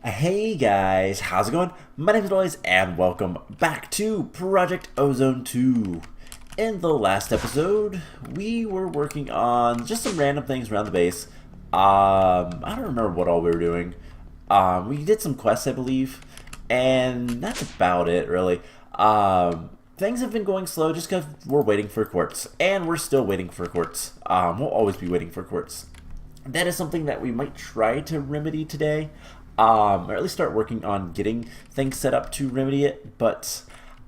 Hey guys, how's it going? My name is Noise and welcome back to Project Ozone 2. In the last episode, we were working on just some random things around the base. I don't remember what all we were doing. We did some quests, I believe, and that's about it, really. Things have been going slow just because we're waiting for quartz, and we're still waiting for quartz. We'll always be waiting for quartz. That is something that we might try to remedy today. Or at least start working on getting things set up to remedy it, but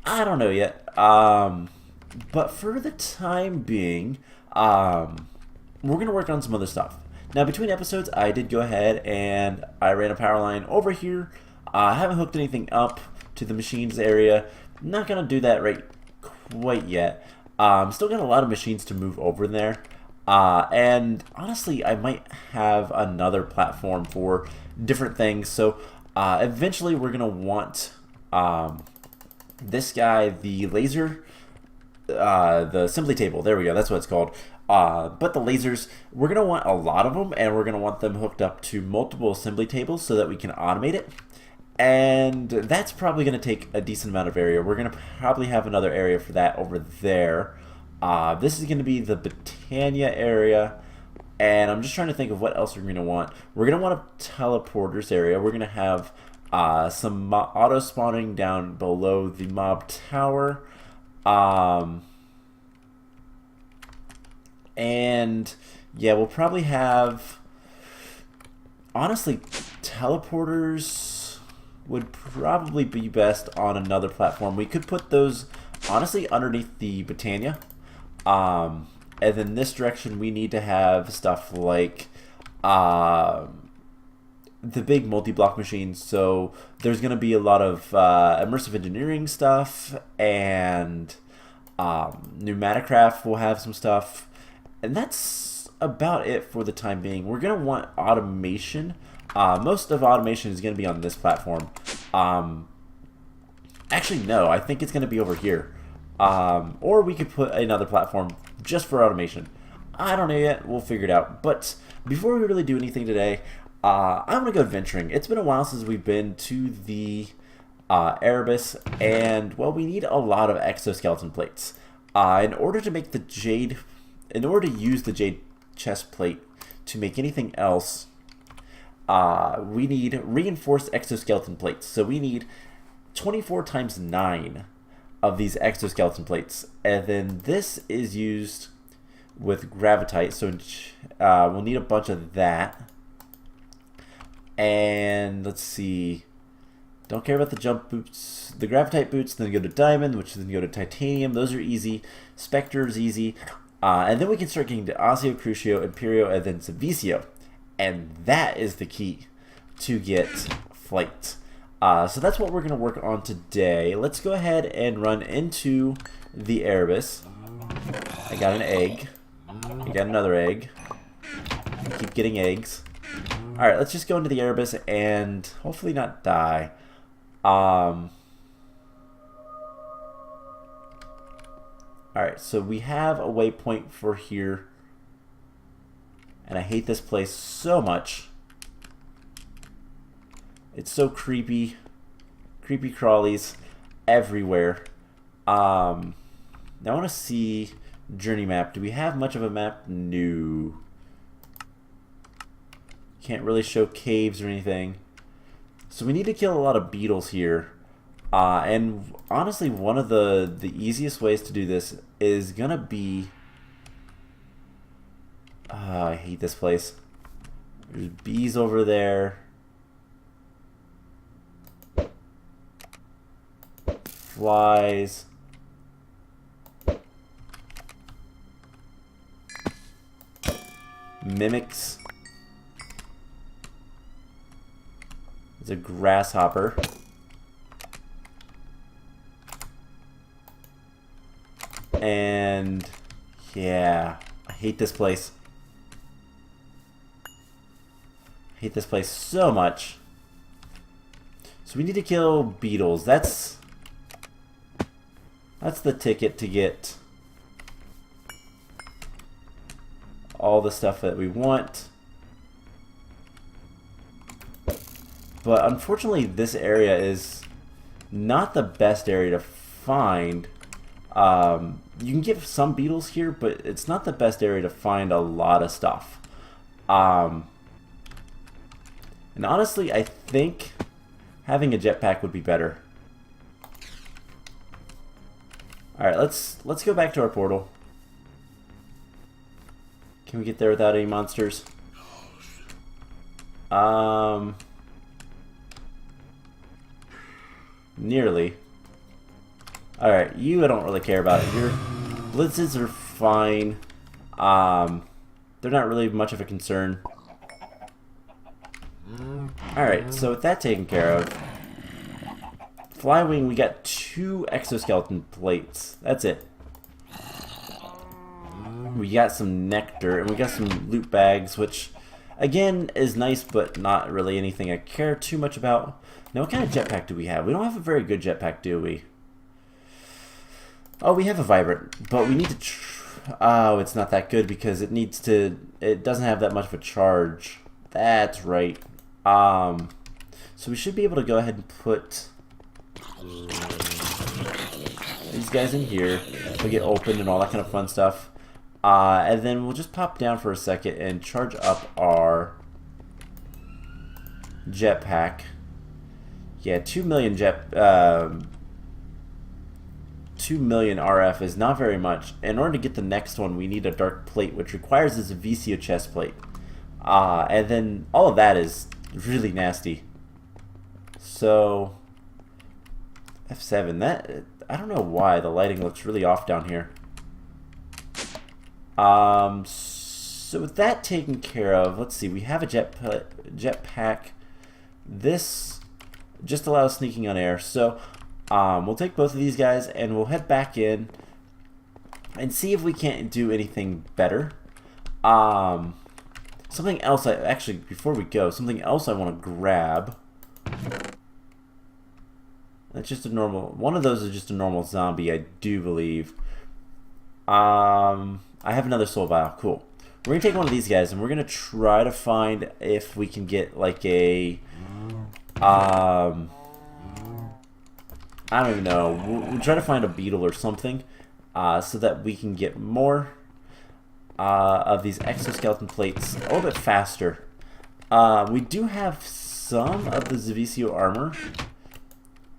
I don't know yet. But for the time being, we're going to work on some other stuff. Now, between episodes, I did go ahead and I ran a power line over here. I haven't hooked anything up to the machines area. I'm not going to do that right quite yet. Still got a lot of machines to move over there. And honestly, I might have another platform for different things. So eventually we're going to want this guy, the laser, the assembly table. There we go. That's what it's called. But the lasers, we're going to want a lot of them, and we're going to want them hooked up to multiple assembly tables so that we can automate it. And that's probably going to take a decent amount of area. We're going to probably have another area for that over there. This is going to be the Britannia area, and I'm just trying to think of what else we're going to want. We're going to want a teleporters area. We're going to have some auto spawning down below the mob tower, and yeah, we'll probably have, honestly, teleporters would probably be best on another platform. We could put those, honestly, underneath the Britannia. And then this direction we need to have stuff like the big multi-block machines. So there's going to be a lot of immersive engineering stuff, and Pneumaticraft will have some stuff, and that's about it for the time being. We're going to want automation. Most of automation is going to be on this platform. Actually, no, I think it's going to be over here. Or we could put another platform just for automation. I don't know yet. We'll figure it out. But before we really do anything today, I want to go adventuring. It's been a while since we've been to the Erebus, and, well, we need a lot of exoskeleton plates. In order to make the jade, in order to use the jade chest plate to make anything else, we need reinforced exoskeleton plates. So we need 24 times 9 of these exoskeleton plates, and then this is used with gravitite, so we'll need a bunch of that. And let's see, don't care about the jump boots, the gravitite boots, then go to diamond, which then go to titanium. Those are easy. Spectre's easy, and then we can start getting to Osseo, Crucio, Imperio, and then Savicio, and that is the key to get flight. So that's what we're going to work on today. Let's go ahead and run into the Erebus. I got an egg. I got another egg. I keep getting eggs. Alright, let's just go into the Erebus and hopefully not die. Alright, so we have a waypoint for here. And I hate this place so much. It's so creepy. Creepy crawlies everywhere. Now I want to see journey map. Do we have much of a map? No. Can't really show caves or anything. So we need to kill a lot of beetles here. And honestly, one of the easiest ways to do this is gonna be... I hate this place. There's bees over there. Flies. Mimics. There's a grasshopper. And yeah, I hate this place. I hate this place so much. So we need to kill beetles. That's the ticket to get all the stuff that we want. But unfortunately, this area is not the best area to find. You can get some beetles here, but it's not the best area to find a lot of stuff. And honestly, I think having a jetpack would be better. Alright, let's go back to our portal. Can we get there without any monsters? Nearly. Alright, you I don't really care about. Your blitzes are fine. They're not really much of a concern. Alright, so with that taken care of, Flywing, we got 2 exoskeleton plates. That's it. We got some nectar, and we got some loot bags, which, again, is nice, but not really anything I care too much about. Now, what kind of jetpack do we have? We don't have a very good jetpack, do we? Oh, we have a vibrant, but we need to... oh, it's not that good because it needs to... it doesn't have that much of a charge. That's right. So we should be able to go ahead and put these guys in here. They'll get opened and all that kind of fun stuff. And then we'll just pop down for a second and charge up our jetpack. Yeah, 2 million 2 million RF is not very much. In order to get the next one, we need a dark plate, which requires this VCO chest plate. And then all of that is really nasty. So F7, that I don't know why the lighting looks really off down here. So with that taken care of, let's see, we have a jetpack. This just allows sneaking on air. So we'll take both of these guys and we'll head back in and see if we can't do anything better. Something else, actually, before we go, something else I want to grab. That's just a normal, one of those is just a normal zombie, I do believe. I have another soul vial, cool. We're going to take one of these guys and we're going to try to find if we can get like a, I don't even know, we'll try to find a beetle or something so that we can get more of these exoskeleton plates a little bit faster. We do have some of the Zavisio armor.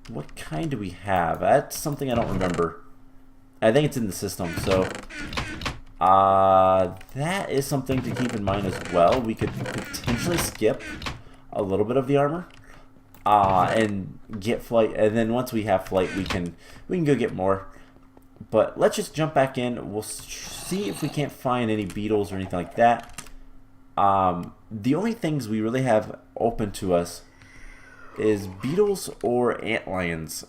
What kind do we have? That's something I don't remember. I think it's in the system, so that is something to keep in mind as well. We could potentially skip a little bit of the armor and get flight, and then once we have flight, we can go get more. But let's just jump back in. We'll see if we can't find any beetles or anything like that. The only things we really have open to us is beetles or antlions.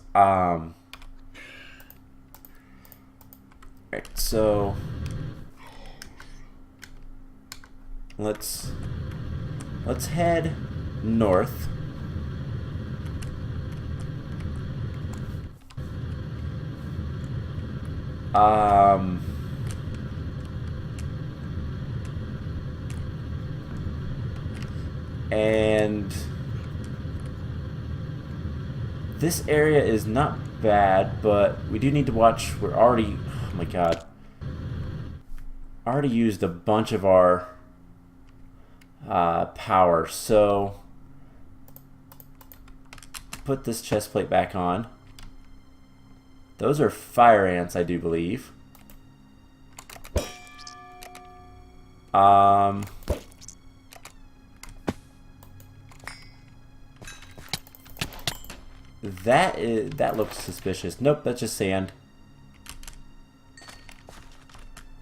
Right, so let's head north. And this area is not bad, but we do need to watch. We're already, oh my god, already used a bunch of our power, so put this chest plate back on. Those are fire ants, I do believe. That looks suspicious. Nope, that's just sand.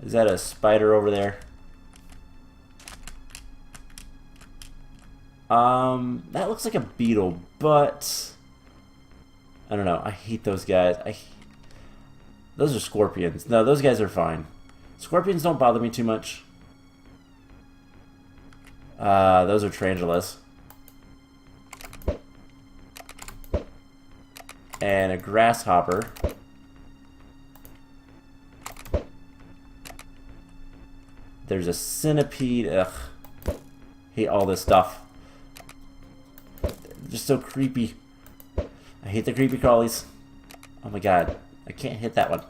Is that a spider over there? That looks like a beetle, but I don't know. I hate those guys. Those are scorpions. No, those guys are fine. Scorpions don't bother me too much. Those are tarantulas. And a grasshopper. There's a centipede. Ugh. Hate all this stuff. just so creepy. I hate the creepy crawlies. Oh my god. I can't hit that one.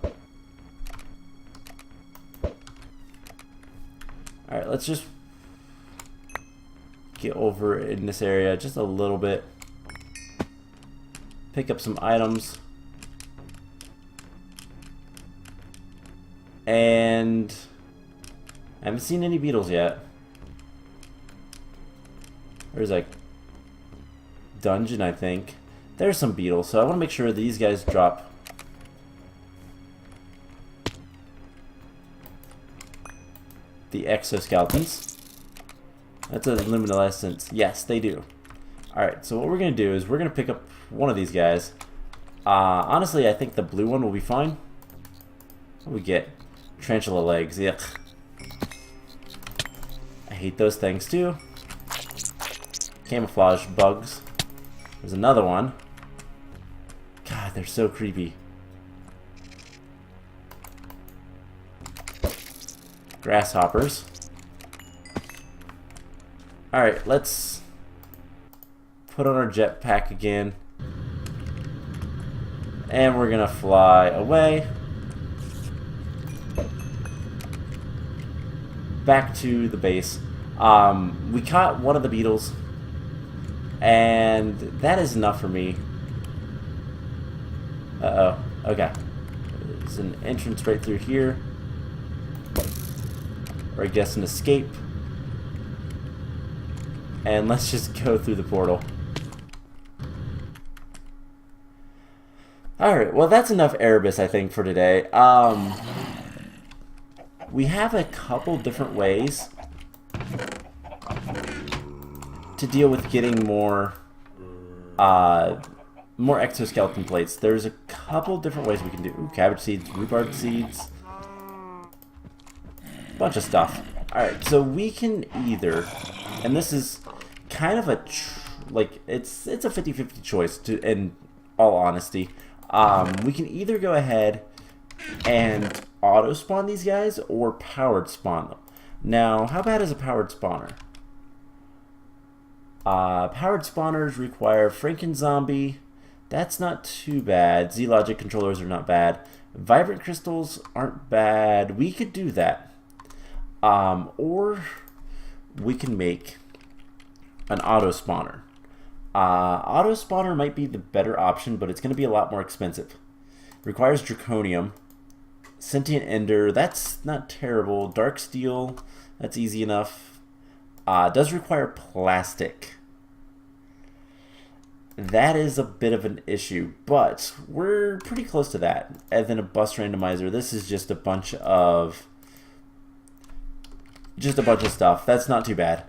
Alright, let's just get over in this area just a little bit. Pick up some items. And I haven't seen any beetles yet. There's a dungeon, I think. There's some beetles, so I want to make sure these guys drop. The exoskeletons. That's a luminescence. Yes, they do. Alright, so what we're going to do is we're going to pick up one of these guys. Honestly, I think the blue one will be fine. What do we get? Tarantula legs. Yuck. I hate those things too. Camouflage bugs. There's another one. God, they're so creepy. Grasshoppers. Alright, let's put on our jetpack again. And we're gonna fly away. Back to the base. We caught one of the beetles. And that is enough for me. Uh-oh. Okay. There's an entrance right through here. Or I guess an escape. And let's just go through the portal. Alright, well that's enough Erebus, I think, for today. We have a couple different ways to deal with getting more exoskeleton plates. There's a couple different ways we can do. Ooh, cabbage seeds, rhubarb seeds, bunch of stuff. Alright, so we can either, and this is kind of a it's a 50-50 choice in all honesty. We can either go ahead and auto spawn these guys or powered spawn them. Now, how bad is a powered spawner? Powered spawners require Franken zombie. That's not too bad. Z-Logic controllers are not bad. Vibrant crystals aren't bad. We could do that. Or we can make an auto spawner. Auto spawner might be the better option, but it's going to be a lot more expensive. Requires Draconium. Sentient Ender, that's not terrible. Dark Steel, that's easy enough. Does require plastic. That is a bit of an issue, but we're pretty close to that. And then a bus randomizer. This is just a bunch of stuff. That's not too bad.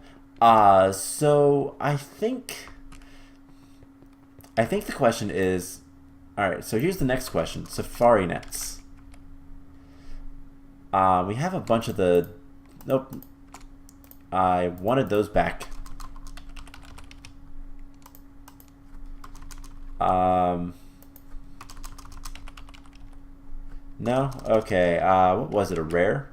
So I think the question is, all right. So here's the next question: Safari nets. We have a bunch of the. Nope. I wanted those back. No? Okay. What was it? A rare?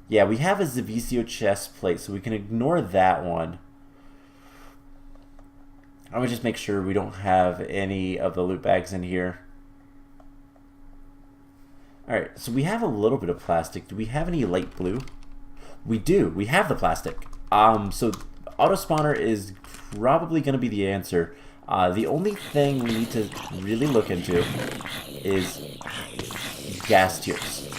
Yeah, we have a Zavisio chest plate, so we can ignore that one. I'm gonna just make sure we don't have any of the loot bags in here. Alright, so we have a little bit of plastic. Do we have any light blue? We do. We have the plastic. So auto spawner is probably going to be the answer. The only thing we need to really look into is gas tiers.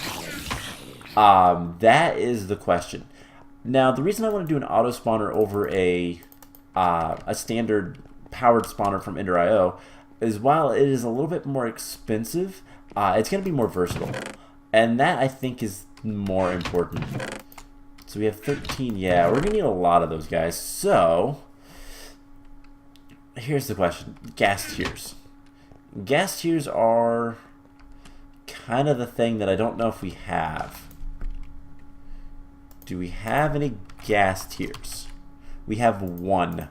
That is the question. Now, the reason I want to do an auto spawner over a standard powered spawner from Ender.io is while it is a little bit more expensive, it's going to be more versatile. And that, I think, is more important. So we have 13. Yeah, we're going to need a lot of those guys. So, here's the question. Gas tiers. Gas tiers are kind of the thing that I don't know if we have. Do we have any gas tiers? We have one.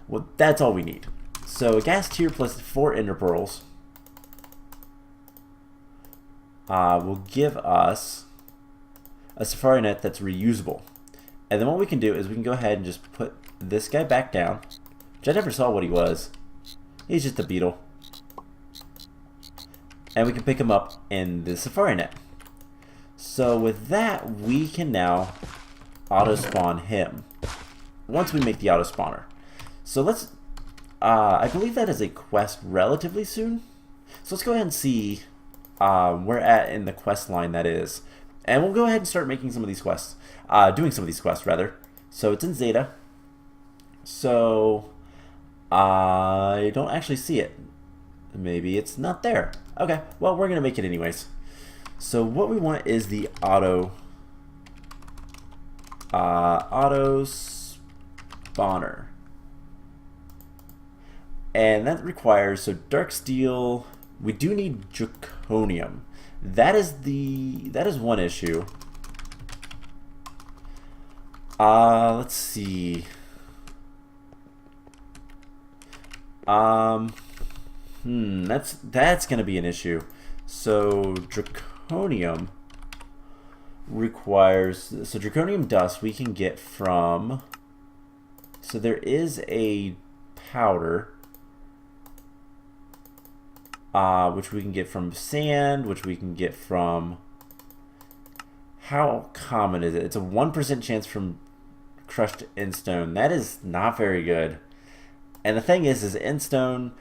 Well, that's all we need. So, a gas tier plus 4 ender pearls will give us a safari net that's reusable. And then what we can do is we can go ahead and just put this guy back down, which I never saw what he was. He's just a beetle. And we can pick him up in the safari net. So with that, we can now auto-spawn him once we make the auto-spawner. So let's, I believe that is a quest relatively soon. So let's go ahead and see where at in the quest line that is. And we'll go ahead and start making some of these quests, doing some of these quests rather. So it's in Zeta. So I don't actually see it. Maybe it's not there. Okay, well, we're going to make it anyways. So what we want is the auto spawner. And that requires, so dark steel, we do need draconium. That is one issue. Let's see. That's gonna be an issue. So draconium requires, so draconium dust we can get from, so there is a powder which we can get from sand, which we can get from, how common is it? It's a 1% chance from crushed endstone. That is not very good. And the thing is endstone,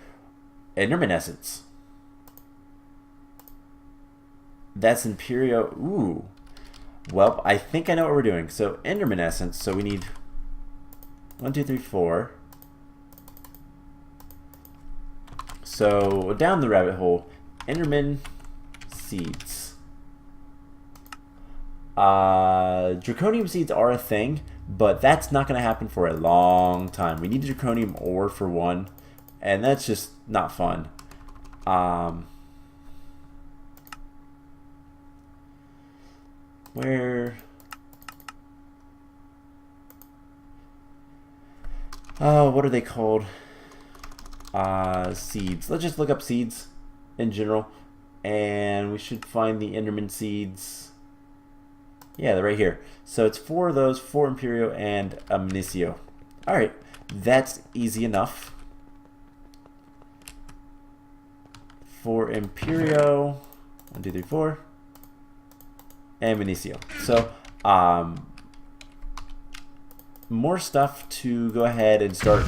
Enderman essence. That's Imperio. Ooh. Well, I think I know what we're doing. So Enderman essence. So we need 1, 2, 3, 4. So down the rabbit hole, Enderman Seeds. Draconium seeds are a thing, but that's not going to happen for a long time. We need draconium ore for one, and that's just not fun. Where? Oh, what are they called? Seeds. Let's just look up seeds in general, and we should find the Enderman Seeds. Yeah, they're right here. So it's 4 of those, 4 Imperio and a Minicio. Alright, that's easy enough. 4 Imperio, 1, 2, 3, 4, and Minicio. So, more stuff to go ahead and start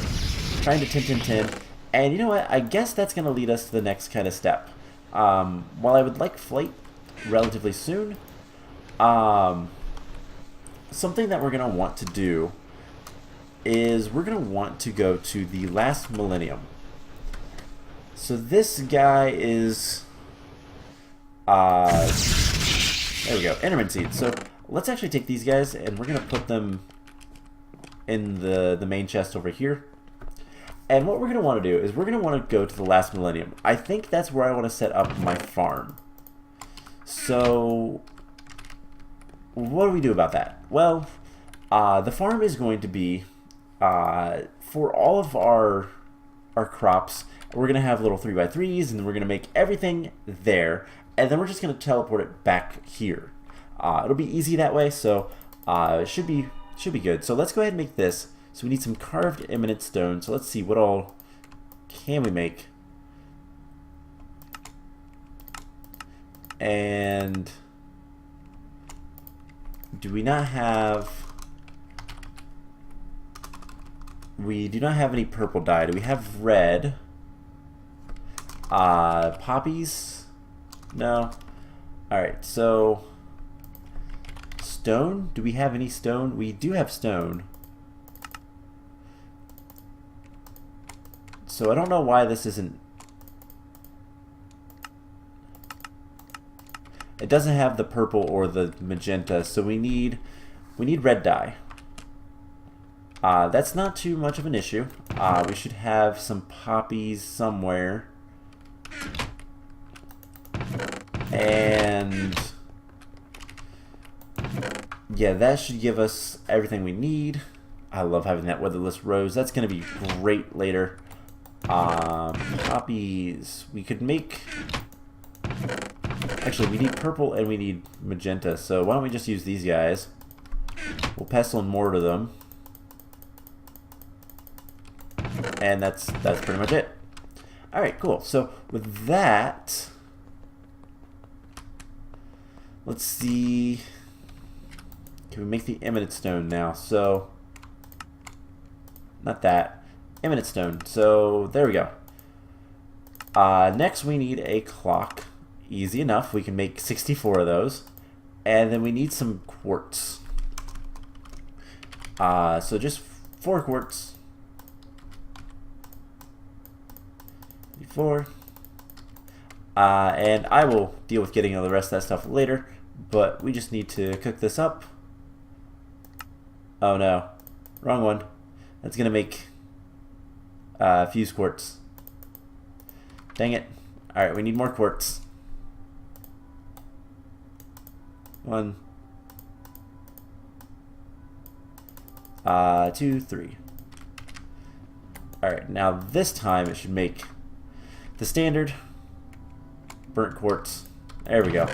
trying to 10. And you know what? I guess that's going to lead us to the next kind of step. While I would like flight relatively soon, something that we're going to want to do is we're going to want to go to the last Millennium. So this guy is, there we go, Enderman Seeds. So let's actually take these guys and we're going to put them in the main chest over here. And what we're going to want to do is we're going to want to go to the last Millennium. I think that's where I want to set up my farm. So what do we do about that? Well, the farm is going to be, for all of our crops, we're going to have little 3x3s, and we're going to make everything there, and then we're just going to teleport it back here. It'll be easy that way, so it should be good. So let's go ahead and make this. So we need some carved eminent stone. So let's see, what all can we make? And do we not have... We do not have any purple dye. Do we have red? Poppies? No. Alright, so... Stone? Do we have any stone? We do have stone. So I don't know why this isn't... It doesn't have the purple or the magenta, so we need red dye. That's not too much of an issue. We should have some poppies somewhere. And yeah, that should give us everything we need. I love having that weatherless rose. That's going to be great later. Poppies. We could make... Actually, we need purple and we need magenta, so why don't we just use these guys. We'll pestle and mortar them. And that's pretty much it. Alright, cool. So with that, let's see. Can we make the eminent stone now? So, not that. Eminent stone. So, there we go. Next, we need a clock. Easy enough. We can make 64 of those. And then we need some quartz. So, just 4 quartz. 4. And I will deal with getting all the rest of that stuff later. But we just need to cook this up. Oh no, wrong one. That's gonna make fuse quartz. Dang it. Alright, we need more quartz. 1, 2, 3. Alright, now this time it should make the standard burnt quartz. There we go.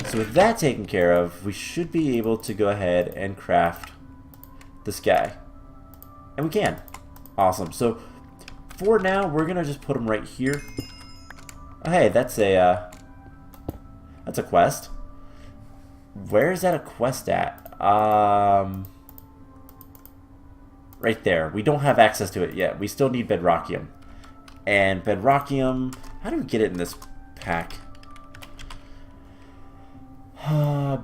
So with that taken care of, we should be able to go ahead and craft this guy. And we can. Awesome. So for now, we're gonna just put them right here. Oh, hey, that's a quest. Where is that a quest at? Right there. We don't have access to it yet. We still need bedrockium. And bedrockium, how do we get it in this pack?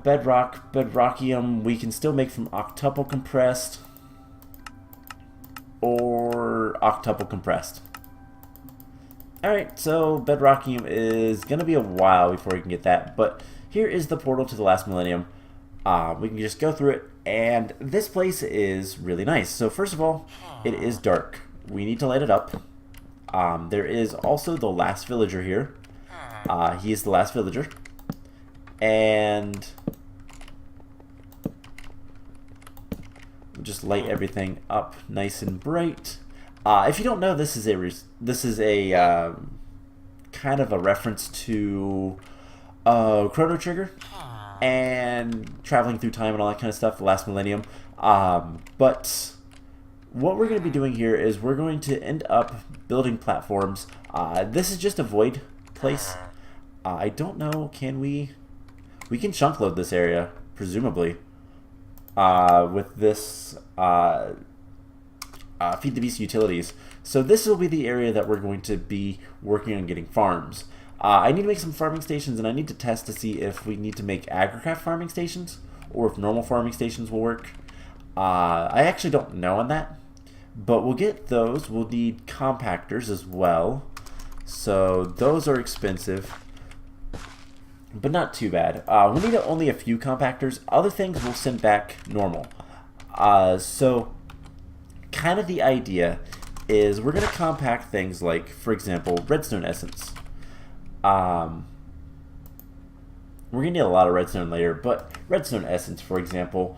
Bedrockium, we can still make from octuple compressed or octuple compressed. Alright, so bedrockium is going to be a while before we can get that, but here is the portal to the last millennium. We can just go through it, and this place is really nice. So first of all, it is dark. We need to light it up. There is also the last villager here. He is the last villager. And we'll just light everything up nice and bright. If you don't know, this is a kind of a reference to Chrono Trigger and traveling through time and all that kind of stuff, the last millennium. But what we're going to be doing here is we're going to end up building platforms. This is just a void place. I don't know, can we can chunk load this area, presumably, with this Feed the Beast utilities. So this will be the area that we're going to be working on getting farms. I need to make some farming stations, and I need to test to see if we need to make agricraft farming stations, or if normal farming stations will work. I actually don't know on that, but we'll get those. We'll need compactors as well. So those are expensive, but not too bad. We need only a few compactors. Other things we'll send back normal. So kind of the idea is we're going to compact things like, for example, redstone essence. We're going to need a lot of redstone later, but redstone essence, for example,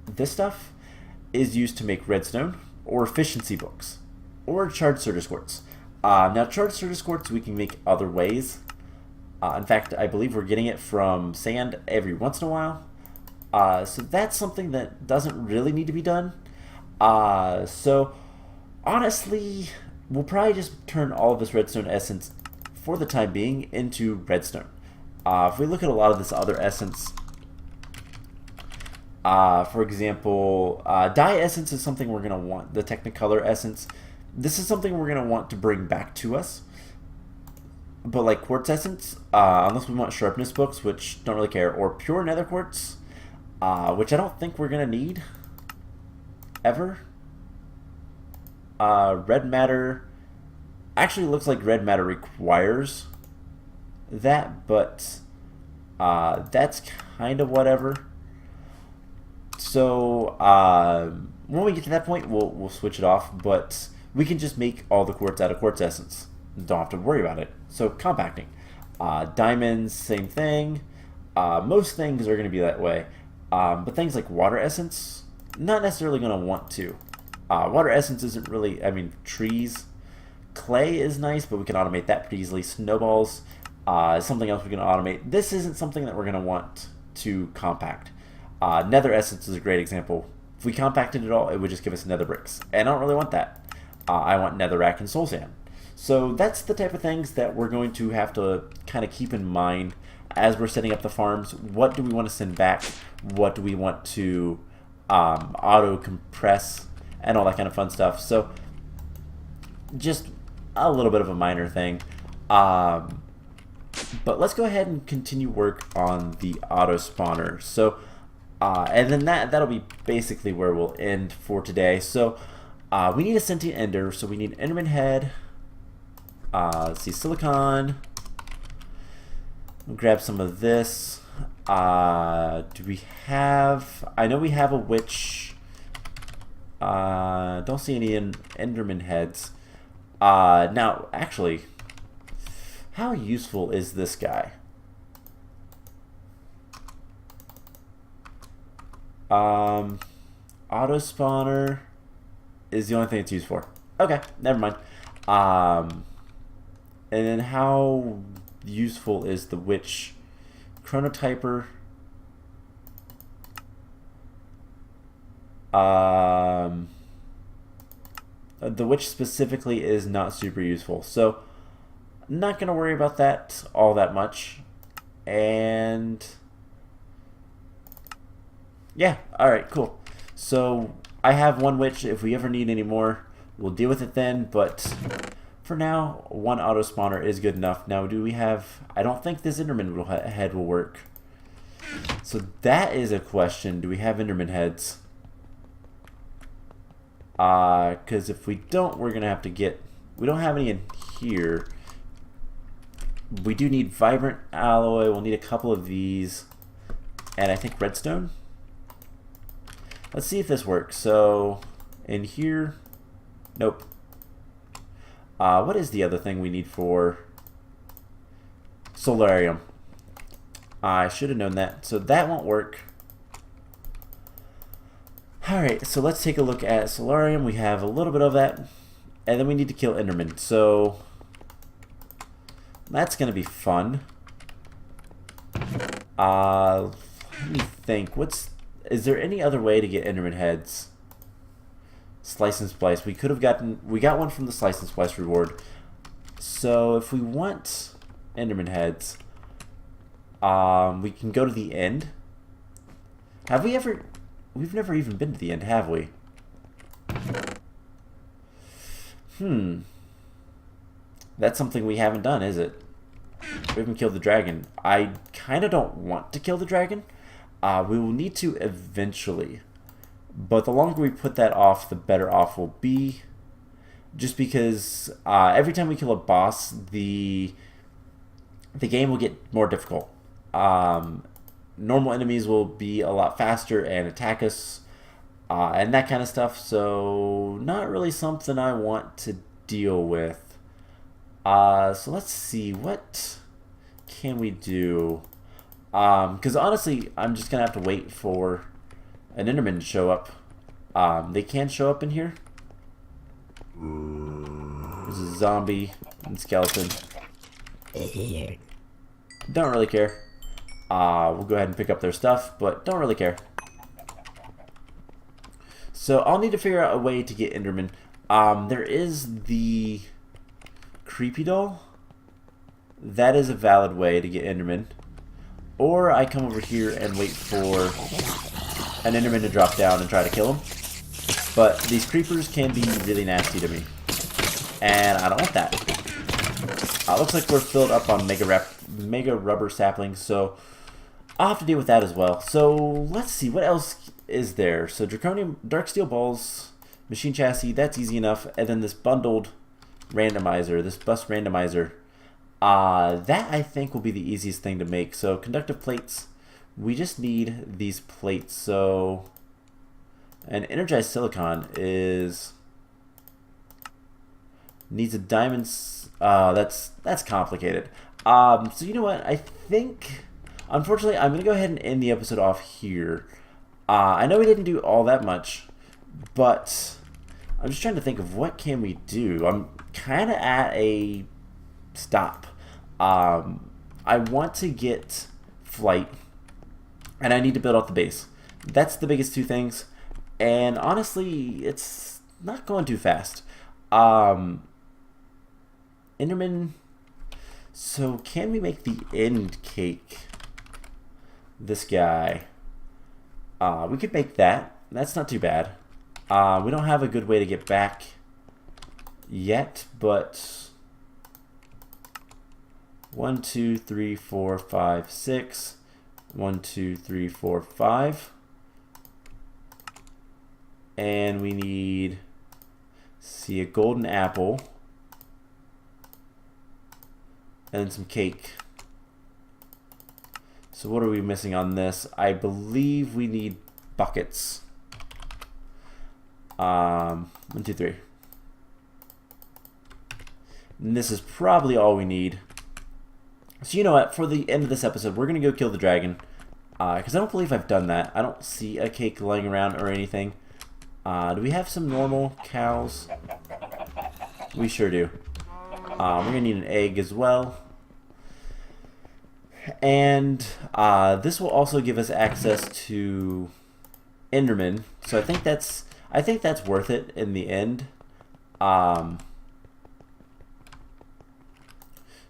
this stuff is used to make redstone or efficiency books or charged Certus quartz. Now, charged Certus quartz we can make other ways. In fact, I believe we're getting it from sand every once in a while. So that's something that doesn't really need to be done. So honestly, we'll probably just turn all of this redstone essence for the time being into redstone. If we look at a lot of this other essence, for example, dye essence is something we're going to want. The Technicolor essence, this is something we're going to want to bring back to us. But like quartz essence, unless we want sharpness books, which don't really care, or pure nether quartz, which I don't think we're going to need ever. Red matter, actually looks like red matter requires that, but that's kind of whatever. So when we get to that point, we'll switch it off, but we can just make all the quartz out of quartz essence. Don't have to worry about it. So compacting. Diamonds, same thing. Most things are going to be that way. But things like water essence, not necessarily going to want to. Water essence isn't really, I mean, trees. Clay is nice, but we can automate that pretty easily. Snowballs is something else we can automate. This isn't something that we're going to want to compact. Nether essence is a great example. If we compacted it all, it would just give us nether bricks. And I don't really want that. I want netherrack and soul sand. So that's the type of things that we're going to have to kind of keep in mind as we're setting up the farms. What do we want to send back? What do we want to auto compress and all that kind of fun stuff? So just a little bit of a minor thing. But let's go ahead and continue work on the auto spawner. So and then that'll be basically where we'll end for today. So we need a sentient ender, so we need Enderman head. Let's see, silicon. We'll grab some of this. Do we have... I know we have a witch. Don't see any Enderman heads. Now, actually, how useful is this guy? Auto spawner is the only thing it's used for. Okay, never mind. And then how useful is the witch chronotyper? The witch specifically is not super useful, so not gonna worry about that all that much. And yeah, alright, cool. So I have one witch. If we ever need any more, we'll deal with it then, but for now, one auto spawner is good enough. Now, do we have... I don't think this Enderman head will work. So that is a question. Do we have Enderman heads? Because if we don't, we're going to have to get... We don't have any in here. We do need vibrant alloy. We'll need a couple of these. And I think redstone. Let's see if this works. So, in here... Nope. What is the other thing we need for solarium? I should have known that. So that won't work. Alright, so let's take a look at solarium. We have a little bit of that. And then we need to kill Enderman. So that's going to be fun. Let me think. Is there any other way to get Enderman heads? Slice and splice. We got one from the slice and splice reward. So if we want Enderman heads, we can go to the end. Have we ever... We've never even been to the end, have we? That's something we haven't done, is it? We haven't killed the dragon. I kind of don't want to kill the dragon. We will need to eventually. But the longer we put that off, the better off we'll be. Just because every time we kill a boss, the game will get more difficult. Normal enemies will be a lot faster and attack us, and that kind of stuff. So not really something I want to deal with. So let's see, what can we do? Because honestly, I'm just gonna have to wait for an Enderman to show up. They can show up in here. There's a zombie and skeleton. Don't really care. We'll go ahead and pick up their stuff, but don't really care. So I'll need to figure out a way to get Enderman. There is the creepy doll. That is a valid way to get Enderman. Or I come over here and wait for an Enderman to drop down and try to kill him. But these creepers can be really nasty to me. And I don't want that. Looks like we're filled up on mega rubber saplings, so I'll have to deal with that as well. So let's see, what else is there? So Draconian dark steel balls, machine chassis, that's easy enough. And then this bundled randomizer, this bus randomizer. That I think will be the easiest thing to make. So conductive plates, we just need these plates. So an energized silicon needs a diamond. That's complicated. So you know what? I think, unfortunately, I'm gonna go ahead and end the episode off here. I know we didn't do all that much, but I'm just trying to think of what can we do. I'm kind of at a stop. I want to get flight, and I need to build out the base. That's the biggest two things. And honestly, it's not going too fast. Enderman. So can we make the end cake? This guy. We could make that. That's not too bad. We don't have a good way to get back yet, but 1, 2, 3, 4, 5, 6. 1, 2, 3, 4, 5. And we need, see, a golden apple. And then some cake. So what are we missing on this? I believe we need buckets. 1, 2, 3. And this is probably all we need. So you know what? For the end of this episode, we're going to go kill the dragon. Because I don't believe I've done that. I don't see a cake lying around or anything. Do we have some normal cows? We sure do. We're going to need an egg as well. And this will also give us access to Enderman. So I think that's worth it in the end.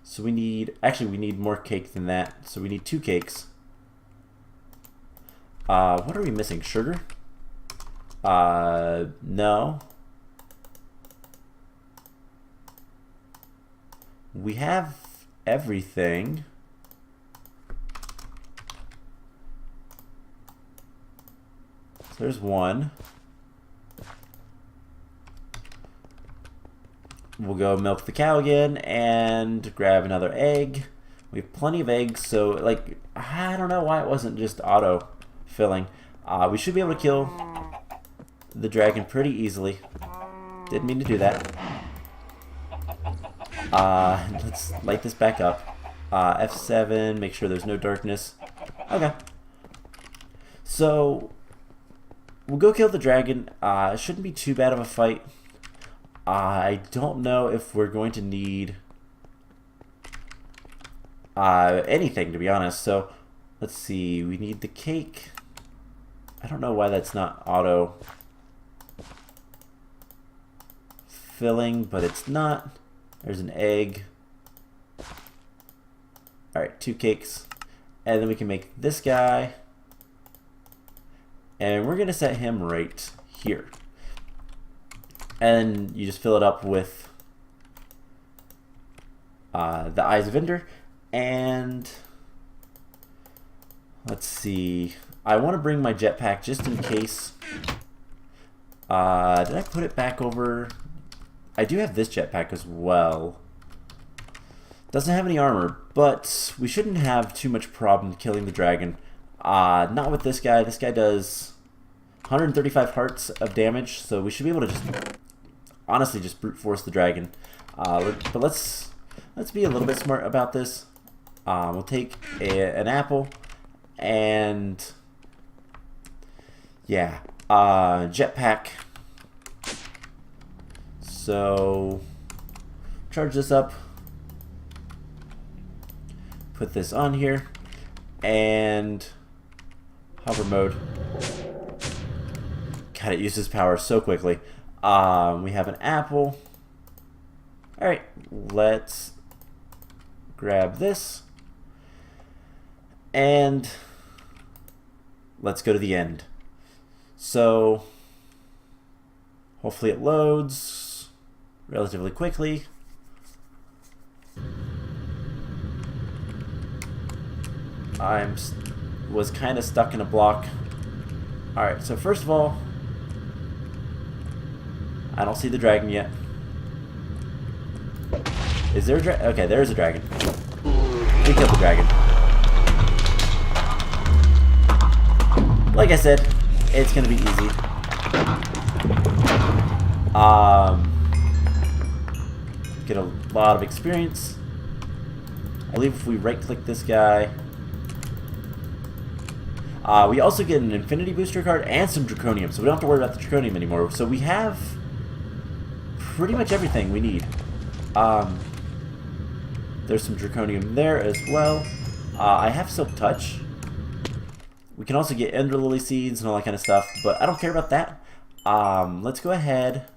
So we need, actually we need more cake than that. So we need 2 cakes. What are we missing? Sugar? No. We have everything. So there's 1. We'll go milk the cow again and grab another egg. We have plenty of eggs, so like I don't know why it wasn't just auto filling. We should be able to kill the dragon pretty easily. Didn't mean to do that. Let's light this back up. F7, make sure there's no darkness. Okay. So we'll go kill the dragon. It shouldn't be too bad of a fight. I don't know if we're going to need anything, to be honest. So let's see. We need the cake. I don't know why that's not auto filling, but it's not. There's an egg. Alright, 2 cakes. And then we can make this guy. And we're going to set him right here. And you just fill it up with the Eyes of Ender. And let's see. I want to bring my jetpack just in case. Did I put it back over? I do have this jetpack as well. Doesn't have any armor, but we shouldn't have too much problem killing the dragon. Not with this guy. This guy does 135 hearts of damage, so we should be able to just honestly just brute force the dragon. But let's be a little bit smart about this. We'll take an apple and yeah, jetpack. So charge this up. Put this on here and hover mode. God, it uses power so quickly. We have an apple. Alright, let's grab this. And let's go to the end. So hopefully it loads relatively quickly. Was kind of stuck in a block. Alright, so first of all, I don't see the dragon yet. Is there a dragon? Okay, there is a dragon. We killed the dragon. Like I said, it's gonna be easy. Get a lot of experience. I believe if we right-click this guy, we also get an Infinity Booster card and some Draconium, so we don't have to worry about the Draconium anymore. So we have pretty much everything we need. There's some Draconium there as well. I have Silk Touch, We can also get Ender Lily seeds and all that kind of stuff, but I don't care about that. Let's go ahead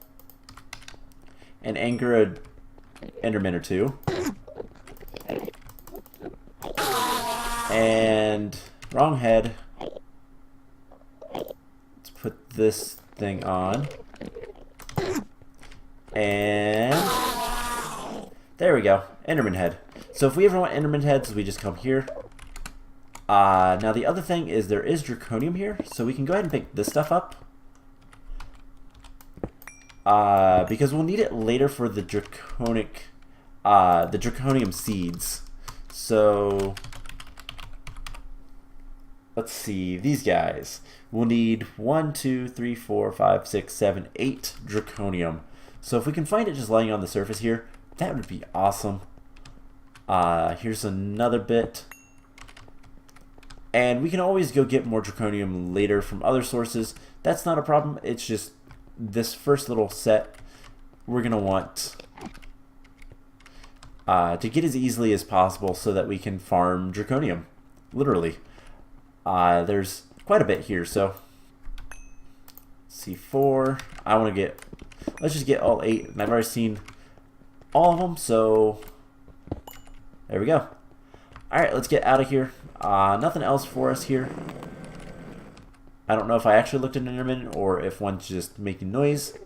and anchor a Enderman or two. And wrong head. Let's put this thing on. And there we go. Enderman head. So if we ever want Enderman heads, we just come here. Now the other thing is there is Draconium here, so we can go ahead and pick this stuff up. Because we'll need it later for the Draconian Seeds. So let's see, these guys. We'll need 1, 2, 3, 4, 5, 6, 7, 8 Draconium. So if we can find it just laying on the surface here, that would be awesome. Here's another bit. And we can always go get more Draconium later from other sources. That's not a problem. It's just this first little set we're going to want to get as easily as possible so that we can farm Draconium. Literally. There's quite a bit here, so C4. I want to get, let's just get all 8, and I've already seen all of them, so there we go. Alright, let's get out of here. Nothing else for us here. I don't know if I actually looked at an Enderman or if one's just making noise.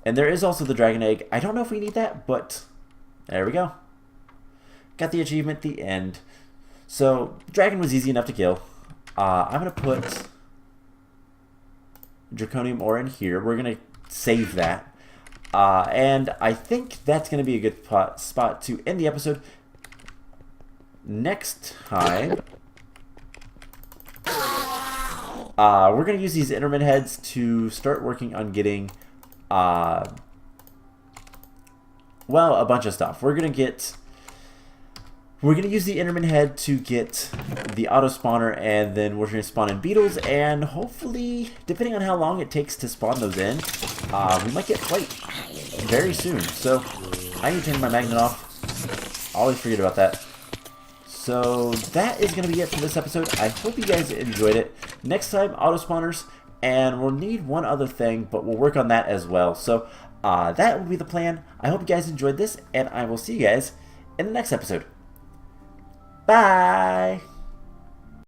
And there is also the dragon egg. I don't know if we need that, but there we go. Got the achievement at the end. So, dragon was easy enough to kill. I'm going to put Draconium ore in here. We're going to save that. And I think that's going to be a good spot to end the episode. Next time, we're going to use these Enderman heads to start working on getting, well, a bunch of stuff. We're going to use the Enderman head to get the auto spawner, and then we're going to spawn in beetles, and hopefully, depending on how long it takes to spawn those in, we might get flake very soon. So, I need to turn my magnet off. I always forget about that. So that is going to be it for this episode. I hope you guys enjoyed it. Next time, auto spawners, and we'll need one other thing, but we'll work on that as well. So that will be the plan. I hope you guys enjoyed this, and I will see you guys in the next episode. Bye!